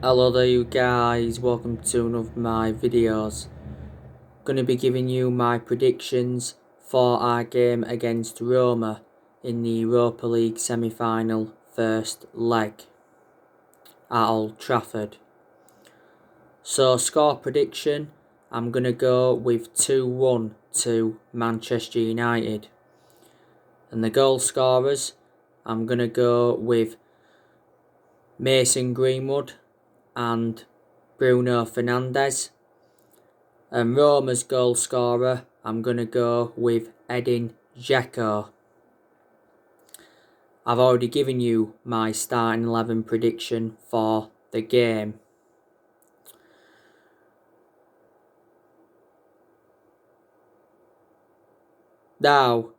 Hello there you guys, welcome to one of my videos. Gonna be giving you my predictions for our game against Roma in the Europa League semi-final first leg at Old Trafford. So score prediction, I'm gonna go with 2-1 to Manchester United. And the goal scorers, I'm gonna go with Mason Greenwood and Bruno Fernandes. And Roma's goal scorer, I'm going to go with Edin Dzeko. I've already given you my starting 11 prediction for the game. Now,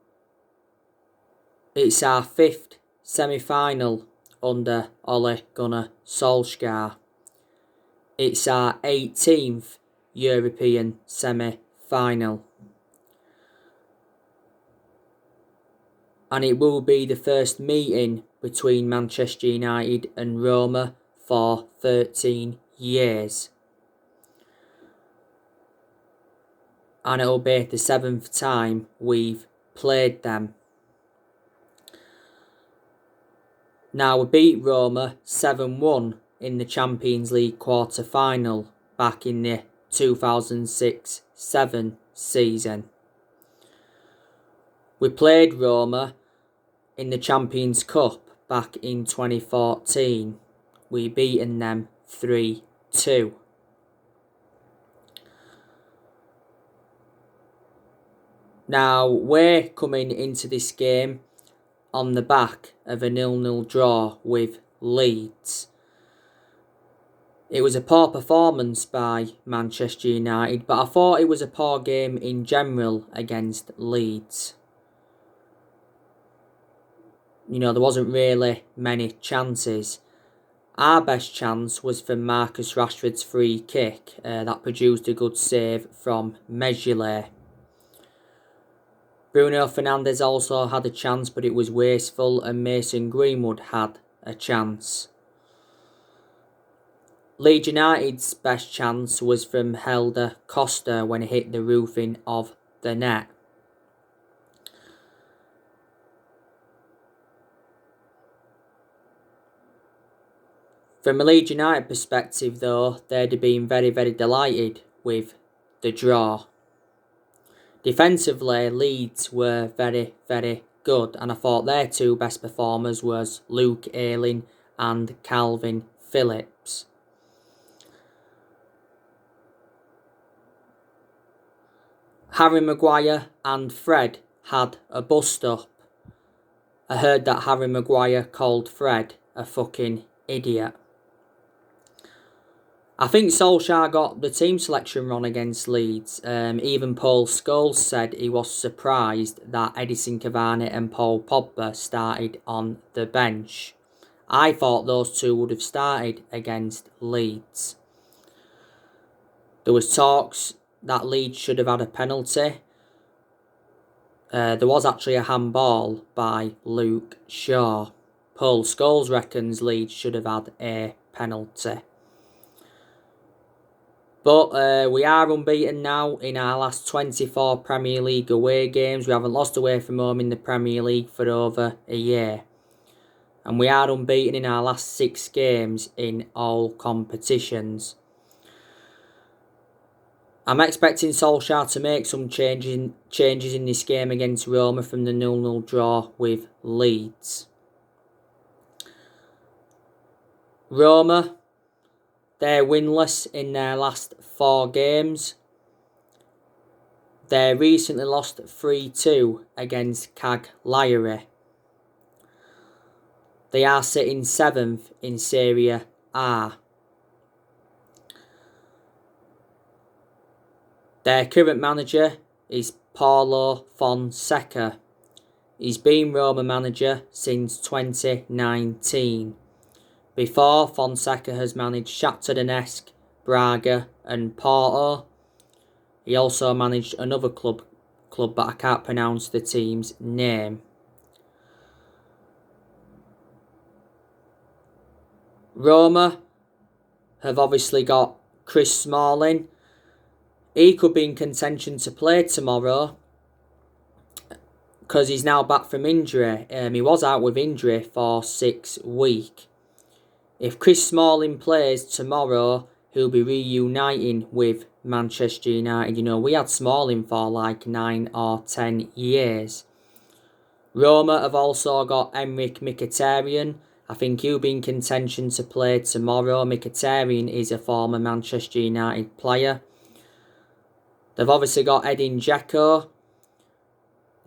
it's our 5th semi-final under Ole Gunnar Solskjaer. It's our 18th European semi-final. And it will be the first meeting between Manchester United and Roma for 13 years. And it'll be the 7th time we've played them. Now, we beat Roma 7-1 in the Champions League quarter-final back in the 2006-07 season. We played Roma in the Champions Cup back in 2014. We beaten them 3-2. Now, we're coming into this game on the back of a 0-0 draw with Leeds. It was a poor performance by Manchester United, but I thought it was a poor game in general against Leeds. You know, there wasn't really many chances. Our best chance was from Marcus Rashford's free kick that produced a good save from Meslier. Bruno Fernandes also had a chance, but it was wasteful, and Mason Greenwood had a chance. Leeds United's best chance was from Helder Costa when he hit the roofing of the net. From a Leeds United perspective though, they'd have been very, very delighted with the draw. Defensively, Leeds were very, very good, and I thought their two best performers was Luke Ayling and Calvin Phillips. Harry Maguire and Fred had a bust-up. I heard that Harry Maguire called Fred a fucking idiot. I think Solskjaer got the team selection wrong against Leeds. Even Paul Scholes said he was surprised that Edison Cavani and Paul Pogba started on the bench. I thought those two would have started against Leeds. There was talks that Leeds should have had a penalty. There was actually a handball by Luke Shaw. Paul Scholes reckons Leeds should have had a penalty. But we are unbeaten now in our last 24 Premier League away games. We haven't lost away from home in the Premier League for over a year. And we are unbeaten in our last 6 games in all competitions. I'm expecting Solskjaer to make some changes in this game against Roma from the 0-0 draw with Leeds. Roma, they're winless in their last 4 games. They recently lost 3-2 against Cagliari. They are sitting 7th in Serie A. Their current manager is Paulo Fonseca. He's been Roma manager since 2019. Before, Fonseca has managed Shakhtar Donetsk, Braga and Porto. He also managed another club but I can't pronounce the team's name. Roma have obviously got Chris Smalling. He could be in contention to play tomorrow because he's now back from injury. He was out with injury for 6 weeks. If Chris Smalling plays tomorrow, he'll be reuniting with Manchester United. You know, we had Smalling for like 9 or 10 years. Roma have also got Emric Mkhitaryan. I think he'll be in contention to play tomorrow. Mkhitaryan is a former Manchester United player. They've obviously got Edin Dzeko.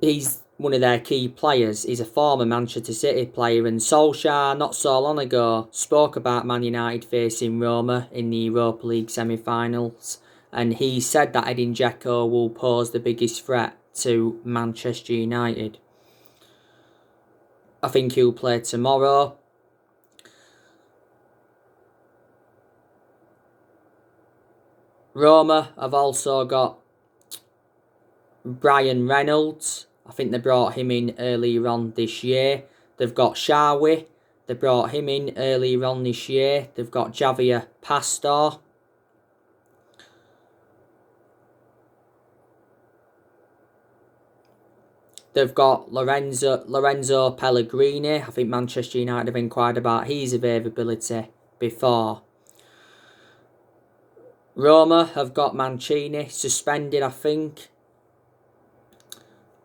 He's one of their key players. He's a former Manchester City player, and Solskjaer not so long ago spoke about Man United facing Roma in the Europa League semi-finals, and he said that Edin Dzeko will pose the biggest threat to Manchester United. I think he'll play tomorrow. Roma have also got Brian Reynolds. I think they brought him in earlier on this year. They've got Shawi. They brought him in earlier on this year. They've got Javier Pastor. They've got Lorenzo Pellegrini. I think Manchester United have inquired about his availability before. Roma have got Mancini suspended, I think.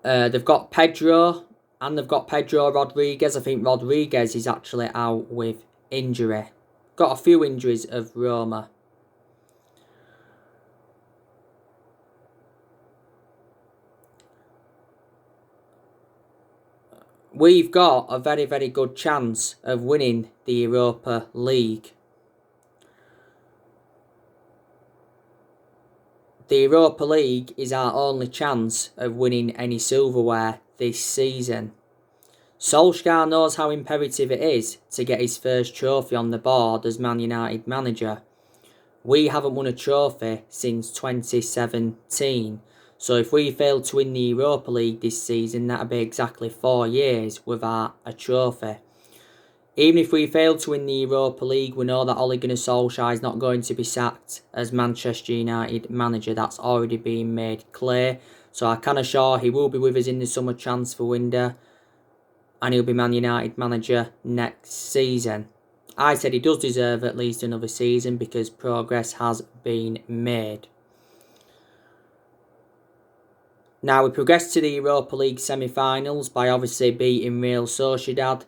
They've got Pedro, and they've got Pedro Rodriguez. I think Rodriguez is actually out with injury. Got a few injuries of Roma. We've got a very, very good chance of winning the Europa League. The Europa League is our only chance of winning any silverware this season. Solskjaer knows how imperative it is to get his first trophy on the board as Man United manager. We haven't won a trophy since 2017. So if we fail to win the Europa League this season, that'll be exactly 4 years without a trophy. Even if we fail to win the Europa League, we know that Ole Gunnar Solskjaer is not going to be sacked as Manchester United manager. That's already been made clear. So I can assure he will be with us in the summer transfer window, and he'll be Man United manager next season. I said he does deserve at least another season because progress has been made. Now we progress to the Europa League semi-finals by obviously beating Real Sociedad.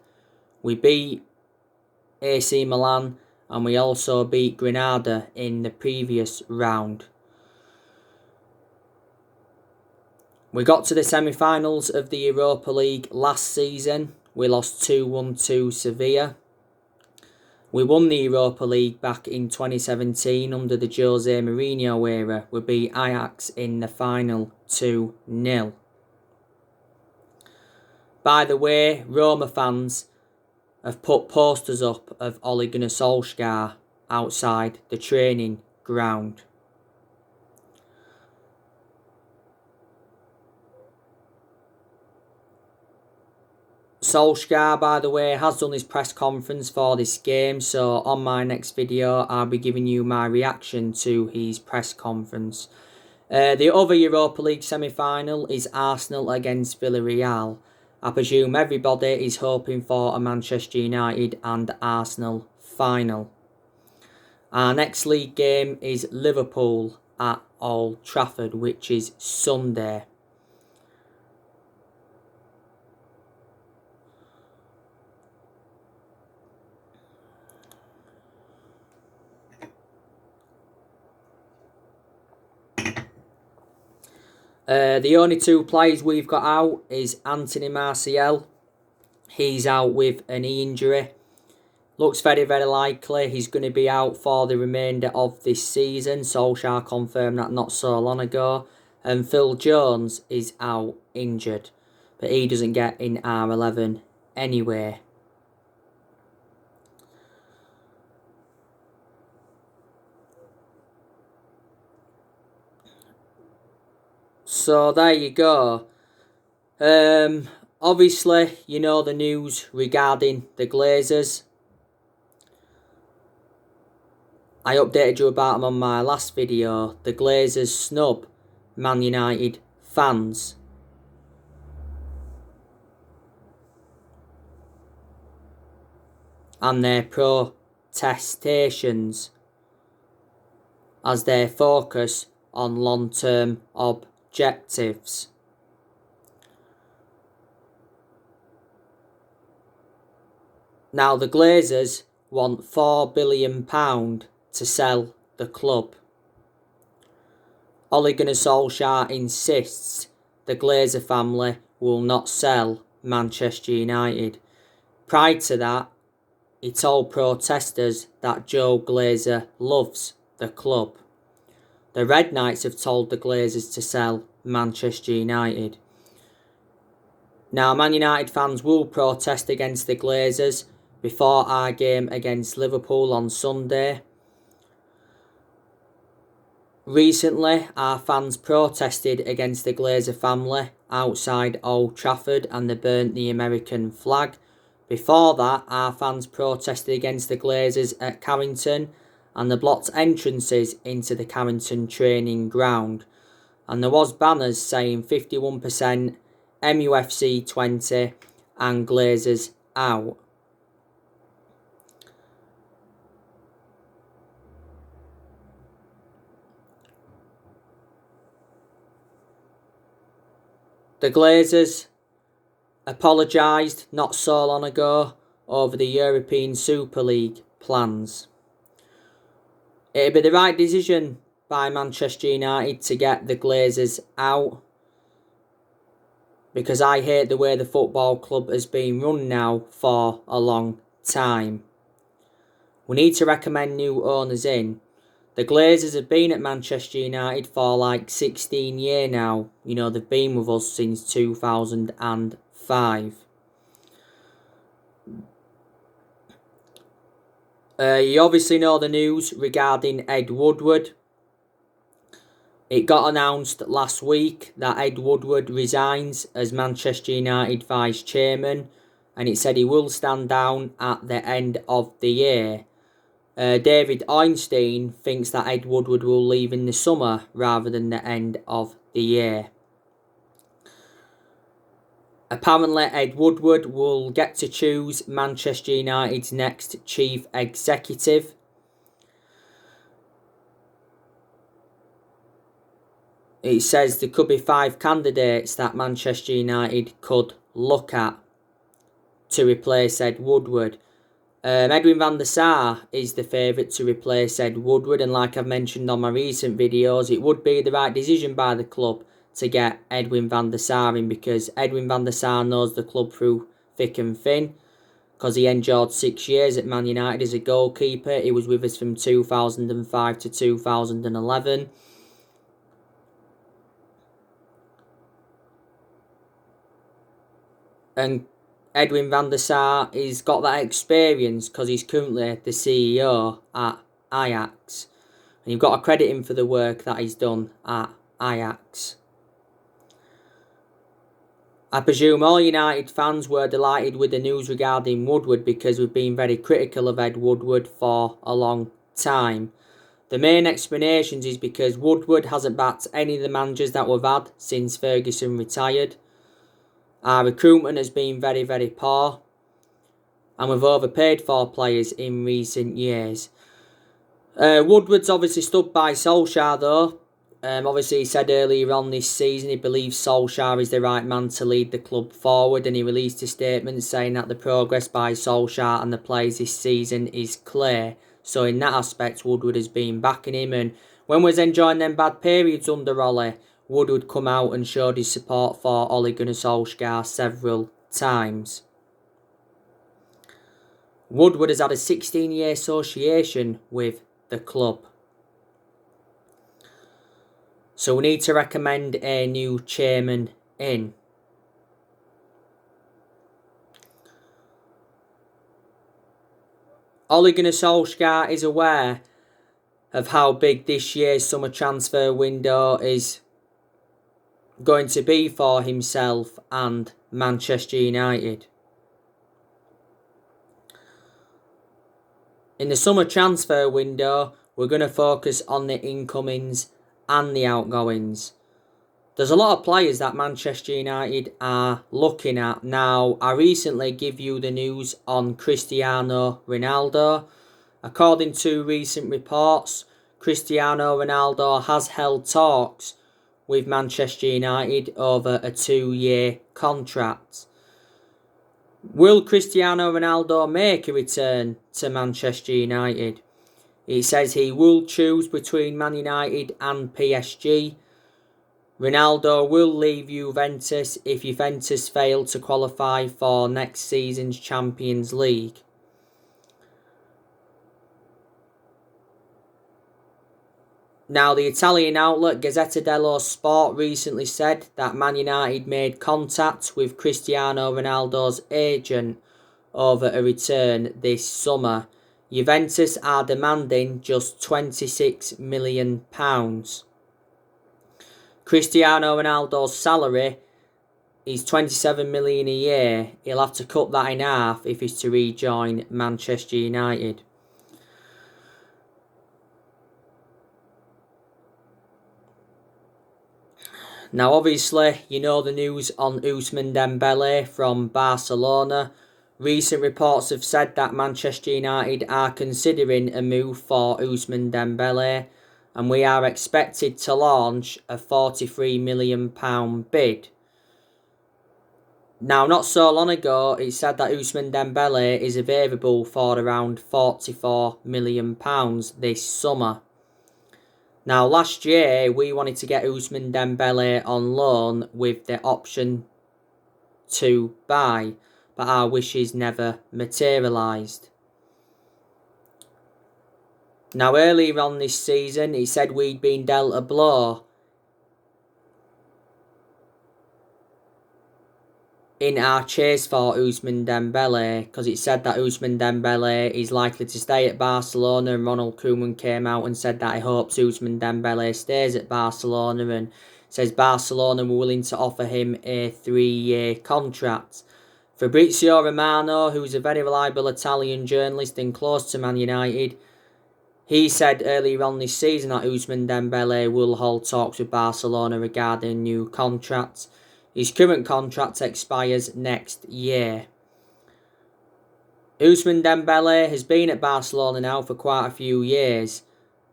We beat AC Milan, and we also beat Granada in the previous round. We got to the semi-finals of the Europa League last season. We lost 2-1 to Sevilla. We won the Europa League back in 2017 under the Jose Mourinho era. We beat Ajax in the final 2-0. By the way, Roma fans have put posters up of Ole Gunnar Solskjaer outside the training ground. Solskjaer, by the way, has done his press conference for this game, so on my next video I'll be giving you my reaction to his press conference. The other Europa League semi-final is Arsenal against Villarreal. I presume everybody is hoping for a Manchester United and Arsenal final. Our next league game is Liverpool at Old Trafford, which is Sunday. The only 2 players we've got out is Anthony Martial. He's out with a knee injury. Looks very, very likely he's going to be out for the remainder of this season. Solskjaer confirmed that not so long ago. And Phil Jones is out injured, but he doesn't get in our 11 anyway. So there you go. Obviously, you know the news regarding the Glazers. I updated you about them on my last video. The Glazers snub Man United fans. And their protestations as they focus on long-term objectives. Now the Glazers want £4 billion to sell the club. Ole Gunnar Solskjaer insists the Glazer family will not sell Manchester United. Prior to that, he told protesters that Joe Glazer loves the club. The Red Knights have told the Glazers to sell Manchester United. Now, Man United fans will protest against the Glazers before our game against Liverpool on Sunday. Recently, our fans protested against the Glazer family outside Old Trafford and they burnt the American flag. Before that, our fans protested against the Glazers at Carrington and they blocked entrances into the Carrington training ground. And there was banners saying 51%, MUFC 20 and Glazers out. The Glazers apologised not so long ago over the European Super League plans. It'd be the right decision by Manchester United to get the Glazers out, because I hate the way the football club has been run now for a long time. We need to recommend new owners in. The Glazers have been at Manchester United for like 16 years now. You know, they've been with us since 2005. You obviously know the news regarding Ed Woodward. It got announced last week that Ed Woodward resigns as Manchester United Vice Chairman, and it said he will stand down at the end of the year. David Einstein thinks that Ed Woodward will leave in the summer rather than the end of the year. Apparently, Ed Woodward will get to choose Manchester United's next chief executive. It says there could be 5 candidates that Manchester United could look at to replace Ed Woodward. Edwin van der Sar is the favourite to replace Ed Woodward, and like I've mentioned on my recent videos, it would be the right decision by the club to get Edwin van der Sar in, because Edwin van der Sar knows the club through thick and thin, because he endured 6 years at Man United as a goalkeeper. He was with us from 2005 to 2011. And Edwin van der Sar, he's got that experience because he's currently the CEO at Ajax. And you've got to credit him for the work that he's done at Ajax. I presume all United fans were delighted with the news regarding Woodward, because we've been very critical of Ed Woodward for a long time. The main explanations is because Woodward hasn't backed any of the managers that we've had since Ferguson retired. Our recruitment has been very, very poor, and we've overpaid for players in recent years. Woodward's obviously stood by Solskjaer though. Obviously he said earlier on this season he believes Solskjaer is the right man to lead the club forward, and he released a statement saying that the progress by Solskjaer and the players this season is clear. So in that aspect, Woodward has been backing him, and when we was enjoying them bad periods under Ole, Woodward come out and showed his support for Ole Gunnar Solskjaer several times. Woodward has had a 16-year association with the club. So we need to recommend a new chairman in. Ole Gunnar Solskjaer is aware of how big this year's summer transfer window is going to be for himself and Manchester United. In the summer transfer window, we're going to focus on the incomings and the outgoings. There's a lot of players that Manchester United are looking at. Now, I recently give you the news on Cristiano Ronaldo. According to recent reports, Cristiano Ronaldo has held talks with Manchester United over a 2-year contract. Will Cristiano Ronaldo make a return to Manchester United? It says he will choose between Man United and PSG. Ronaldo will leave Juventus if Juventus fail to qualify for next season's Champions League. Now, the Italian outlet Gazzetta dello Sport recently said that Man United made contact with Cristiano Ronaldo's agent over a return this summer. Juventus are demanding just £26 million. Cristiano Ronaldo's salary is £27 million a year. He'll have to cut that in half if he's to rejoin Manchester United. Now, obviously, you know the news on Ousmane Dembele from Barcelona. Recent reports have said that Manchester United are considering a move for Ousmane Dembele, and we are expected to launch a £43 million bid. Now, not so long ago, it said that Ousmane Dembele is available for around £44 million this summer. Now, last year, we wanted to get Ousmane Dembele on loan with the option to buy, but our wishes never materialised. Now, earlier on this season, it said we'd been dealt a blow in our chase for Ousmane Dembele, because it said that Ousmane Dembele is likely to stay at Barcelona, and Ronald Koeman came out and said that he hopes Ousmane Dembele stays at Barcelona, and says Barcelona were willing to offer him a 3-year contract. Fabrizio Romano, who's a very reliable Italian journalist and close to Man United, he said earlier on this season that Ousmane Dembele will hold talks with Barcelona regarding a new contract. His current contract expires next year. Ousmane Dembele has been at Barcelona now for quite a few years.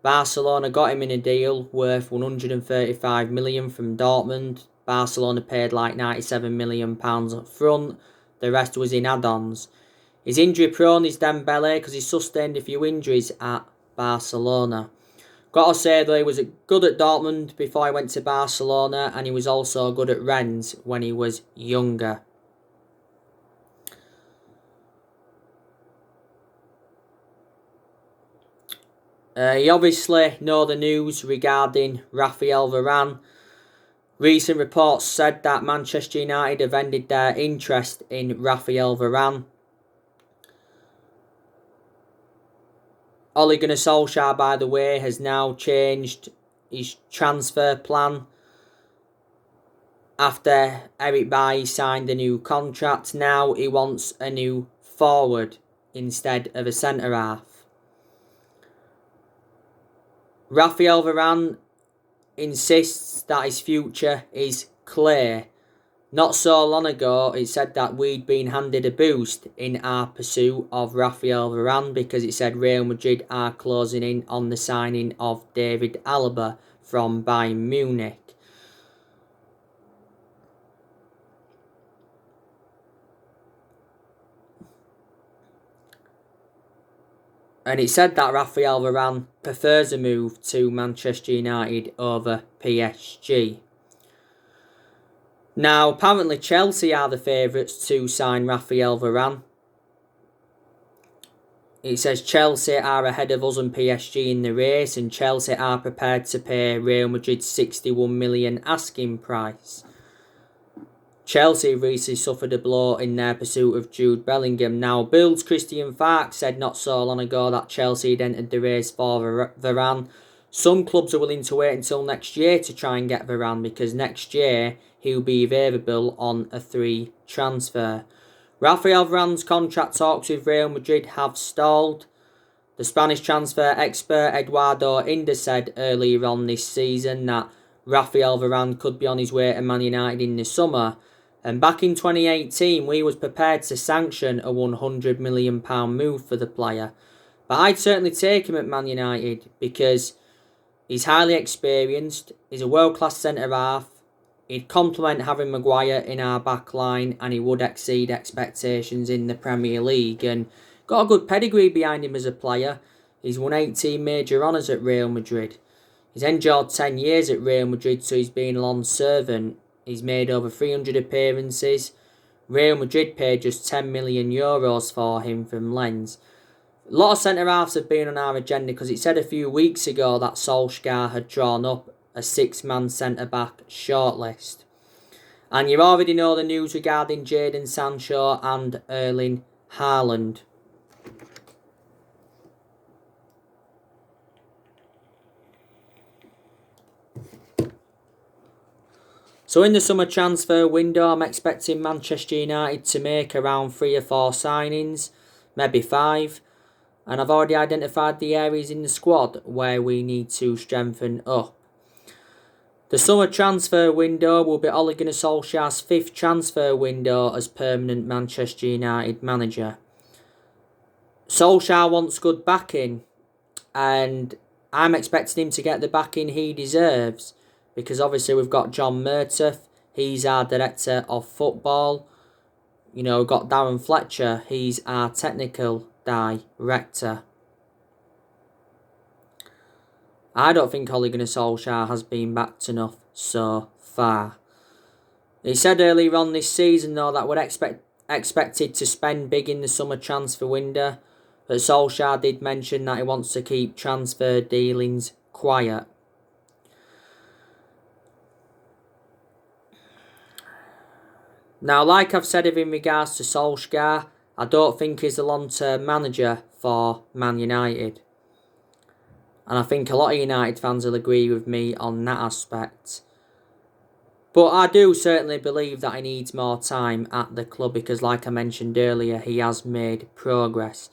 Barcelona got him in a deal worth £135 million from Dortmund. Barcelona paid like £97 million up front. The rest was in add-ons. He's injury prone, is Dembele, because he sustained a few injuries at Barcelona. Got to say though, he was good at Dortmund before he went to Barcelona, and he was also good at Rennes when he was younger. You obviously know the news regarding Raphael Varane. Recent reports said that Manchester United have ended their interest in Raphael Varane. Ole Gunnar Solskjaer, by the way, has now changed his transfer plan after Eric Bailly signed a new contract. Now he wants a new forward instead of a centre-half. Raphael Varane insists that his future is clear. Not so long ago, it said that we'd been handed a boost in our pursuit of Raphael Varane, because it said Real Madrid are closing in on the signing of David Alaba from Bayern Munich. And it said that Raphael Varane prefers a move to Manchester United over PSG. Now, apparently Chelsea are the favourites to sign Raphael Varane. It says Chelsea are ahead of us and PSG in the race, and Chelsea are prepared to pay Real Madrid's £61 million asking price. Chelsea recently suffered a blow in their pursuit of Jude Bellingham. Now, Bill's Christian Falk said not so long ago that Chelsea had entered the race for Varane. Some clubs are willing to wait until next year to try and get Varane, because next year he'll be available on a 3 transfer. Raphael Varane's contract talks with Real Madrid have stalled. The Spanish transfer expert Eduardo Inda said earlier on this season that Rafael Varane could be on his way to Man United in the summer. And back in 2018, we was prepared to sanction a £100 million move for the player. But I'd certainly take him at Man United because he's highly experienced, he's a world-class centre-half, he'd complement Harry Maguire in our back line, and he would exceed expectations in the Premier League. And got a good pedigree behind him as a player. He's won 18 major honours at Real Madrid. He's endured 10 years at Real Madrid, so he's been a long servant. He's made over 300 appearances. Real Madrid paid just €10 million for him from Lens. A lot of centre-halves have been on our agenda because it said a few weeks ago that Solskjaer had drawn up a 6-man centre-back shortlist. And you already know the news regarding Jadon Sancho and Erling Haaland. So in the summer transfer window, I'm expecting Manchester United to make around 3 or 4 signings, maybe 5. And I've already identified the areas in the squad where we need to strengthen up. The summer transfer window will be Ole Gunnar Solskjaer's 5th transfer window as permanent Manchester United manager. Solskjaer wants good backing, and I'm expecting him to get the backing he deserves. Because obviously we've got John Murtough, he's our director of football. We've got Darren Fletcher, he's our technical director. I don't think Ole Gunnar Solskjaer has been backed enough so far. He said earlier on this season though that we're expected to spend big in the summer transfer window, but Solskjaer did mention that he wants to keep transfer dealings quiet. Now, like I've said in regards to Solskjaer, I don't think he's a long-term manager for Man United. And I think a lot of United fans will agree with me on that aspect. But I do certainly believe that he needs more time at the club because, like I mentioned earlier, he has made progress.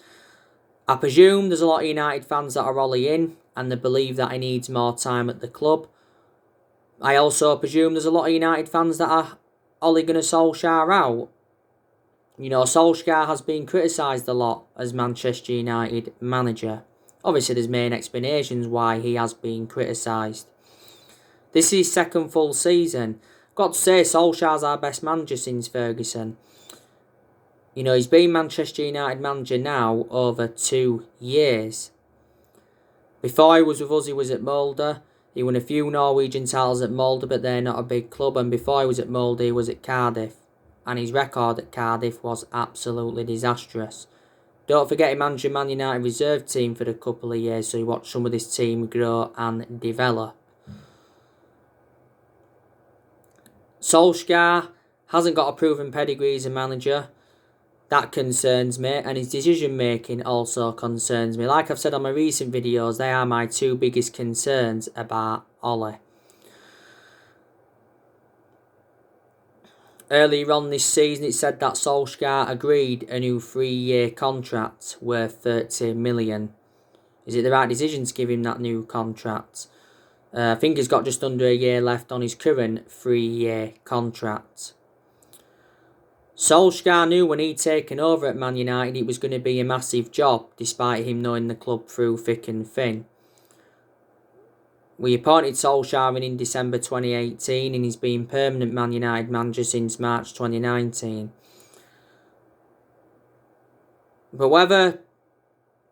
I presume there's a lot of United fans that are Ole in and they believe that he needs more time at the club. I also presume there's a lot of United fans that are Ole Gunnar Solskjaer out. Solskjaer has been criticised a lot as Manchester United manager. Obviously, there's main explanations why he has been criticised. This is his second full season. Got to say, Solskjaer's our best manager since Ferguson. He's been Manchester United manager now over 2 years. Before he was with us, he was at Molde. He won a few Norwegian titles at Molde, but they're not a big club. And before he was at Molde, he was at Cardiff. And his record at Cardiff was absolutely disastrous. Don't forget he managed the Man United reserve team for a couple of years, so he watched some of this team grow and develop. Solskjaer hasn't got a proven pedigree as a manager. That concerns me, and his decision making also concerns me. Like I've said on my recent videos, they are my 2 biggest concerns about Ole. Earlier on this season, it said that Solskjaer agreed a new 3-year contract worth $30 million. Is it the right decision to give him that new contract? I think he's got just under a year left on his current 3-year contract. Solskjaer knew when he'd taken over at Man United it was going to be a massive job, despite him knowing the club through thick and thin. We appointed Solskjaer in December 2018 and he's been permanent Man United manager since March 2019. But whether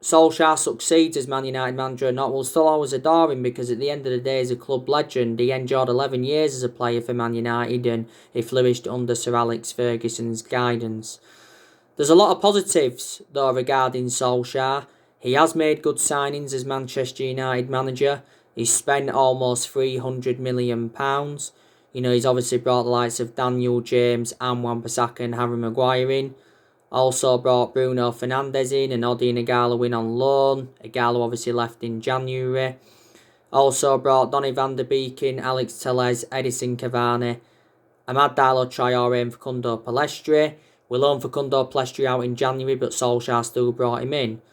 Solskjaer succeeds as Man United manager or not, we'll still always adore him because at the end of the day, he's a club legend. He endured 11 years as a player for Man United and he flourished under Sir Alex Ferguson's guidance. There's a lot of positives, though, regarding Solskjaer. He has made good signings as Manchester United manager. He's spent almost £300 million. He's obviously brought the likes of Daniel James and Wan-Bissaka and Harry Maguire in. Also brought Bruno Fernandes in and Odi Igalo in on loan. Igalo obviously left in January. Also brought Donny van der Beek in, Alex Telles, Edison Cavani, Amad Diallo Traore and Facundo Palestri. We loaned Facundo Palestri out in January, but Solskjaer still brought him in.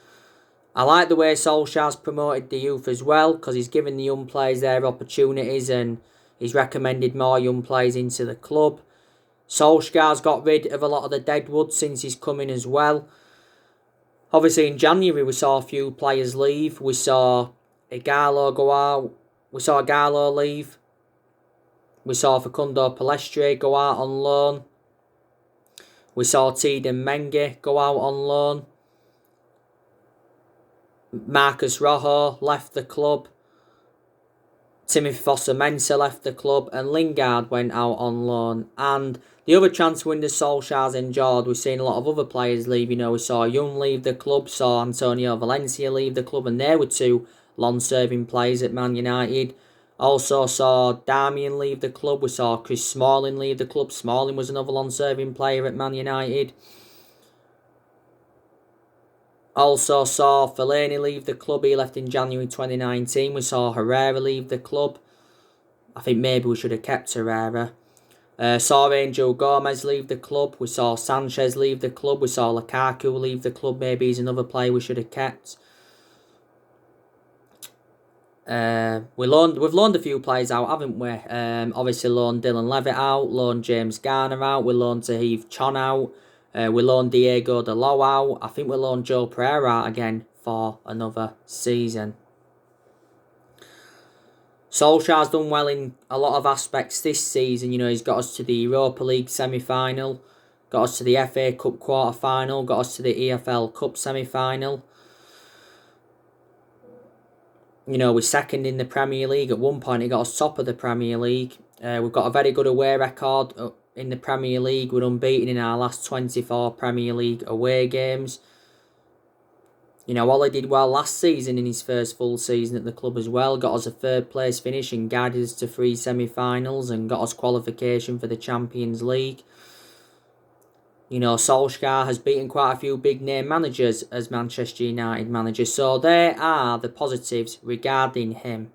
I like the way Solskjaer's promoted the youth as well, because he's given the young players their opportunities and he's recommended more young players into the club. Solskjaer's got rid of a lot of the deadwood since he's come in as well. Obviously in January we saw a few players leave. We saw Igalo go out. We saw Igalo leave. We saw Facundo Palestre go out on loan. We saw Tiden Menge go out on loan. Marcus Rojo left the club. Timothy Foster-Mensah left the club, and Lingard went out on loan. And the other transfer window Solskjaer's enjoyed, we've seen a lot of other players leave. You know, we saw Young leave the club, saw Antonio Valencia leave the club, and there were two long-serving players at Man United. Also saw Darmian leave the club. We saw Chris Smalling leave the club. Smalling was another long-serving player at Man United. Also saw Fellaini leave the club. He left in January 2019. We saw Herrera leave the club. I think maybe we should have kept Herrera. Saw Angel Gomez leave the club. We saw Sanchez leave the club. We saw Lukaku leave the club. Maybe he's another player we should have kept. We've loaned a few players out, haven't we? Obviously loaned Dylan Levitt out, loaned James Garner out, we loaned Tahith Chon out, we loaned Diego Dalot out. I think we loaned Joe Pereira out again for another season. Solskjaer's done well in a lot of aspects this season. You know, he's got us to the Europa League semi-final, got us to the FA Cup quarter-final, got us to the EFL Cup semi-final. You know, we're second in the Premier League. At one point, he got us top of the Premier League. We've got a very good away record in the Premier League. We're unbeaten in our last 24 Premier League away games. You know, Ollie did well last season in his first full season at the club as well. Got us a third place finish and guided us to 3 semi-finals and got us qualification for the Champions League. You know, Solskjaer has beaten quite a few big-name managers as Manchester United manager. So there are the positives regarding him.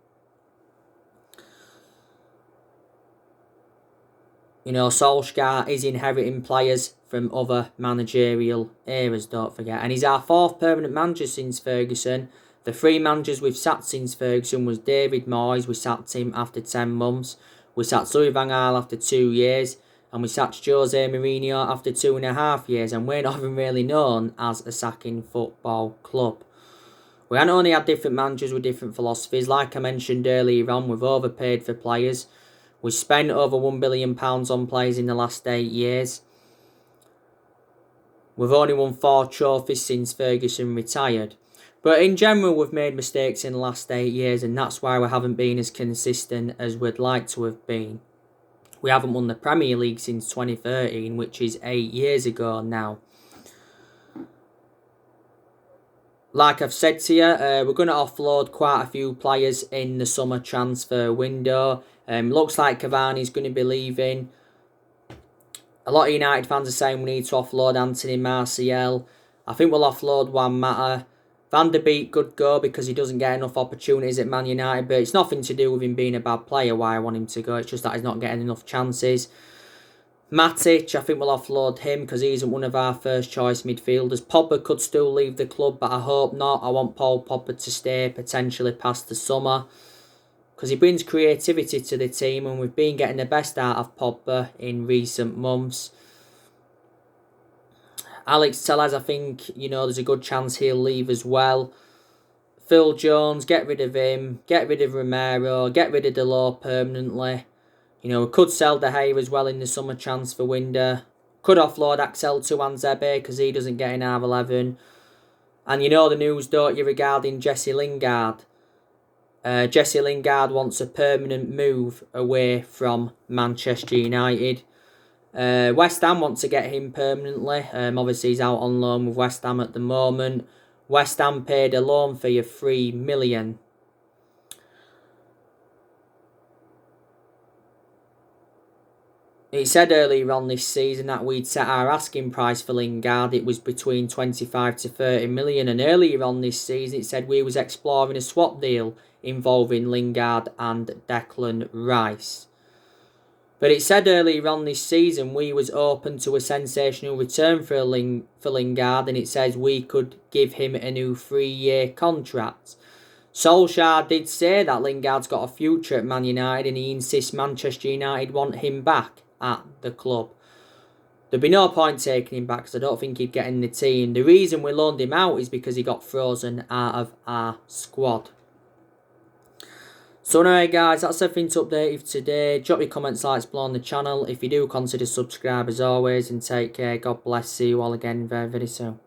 You know, Solskjaer is inheriting players from other managerial eras, don't forget. And he's our 4th permanent manager since Ferguson. The 3 managers we've sacked since Ferguson was David Moyes. We sacked him after 10 months. We sacked Louis van Gaal after 2 years. And we sacked Jose Mourinho after 2.5 years. And we're not even really known as a sacking football club. We haven't only had different managers with different philosophies. Like I mentioned earlier on, we've overpaid for players. We spent over £1 billion on players in the last 8 years. We've only won 4 trophies since Ferguson retired. But in general, we've made mistakes in the last 8 years. And that's why we haven't been as consistent as we'd like to have been. We haven't won the Premier League since 2013, which is 8 years ago now. Like I've said to you, we're going to offload quite a few players in the summer transfer window. Looks like Cavani's going to be leaving. A lot of United fans are saying we need to offload Anthony Martial. I think we'll offload Juan Mata. Van der Beek could go because he doesn't get enough opportunities at Man United, but it's nothing to do with him being a bad player why I want him to go. It's just that he's not getting enough chances. Matic, I think we'll offload him because he isn't one of our first choice midfielders. Pogba could still leave the club, but I hope not. I want Paul Pogba to stay potentially past the summer because he brings creativity to the team and we've been getting the best out of Pogba in recent months. Alex Tellez, I think, you know, there's a good chance he'll leave as well. Phil Jones, get rid of him. Get rid of Romero. Get rid of Dalot permanently. You know, we could sell De Gea as well in the summer transfer window. Could offload Axel Tuanzebe because he doesn't get in our 11. And you know the news, don't you, regarding Jesse Lingard. Jesse Lingard wants a permanent move away from Manchester United. West Ham want to get him permanently. Obviously, he's out on loan with West Ham at the moment. West Ham paid a loan fee of $3 million. He said earlier on this season that we'd set our asking price for Lingard. It was between 25 to 30 million. And earlier on this season, it said we was exploring a swap deal involving Lingard and Declan Rice. But it said earlier on this season we was open to a sensational return for Lingard, and it says we could give him a new 3-year contract. Solskjaer did say that Lingard's got a future at Man United, and he insists Manchester United want him back at the club. There'd be no point taking him back because I don't think he'd get in the team. The reason we loaned him out is because he got frozen out of our squad. So anyway guys, that's everything to update you today. Drop your comments, likes below on the channel. If you do, consider subscribe as always, and take care. God bless. See you all again very, very soon.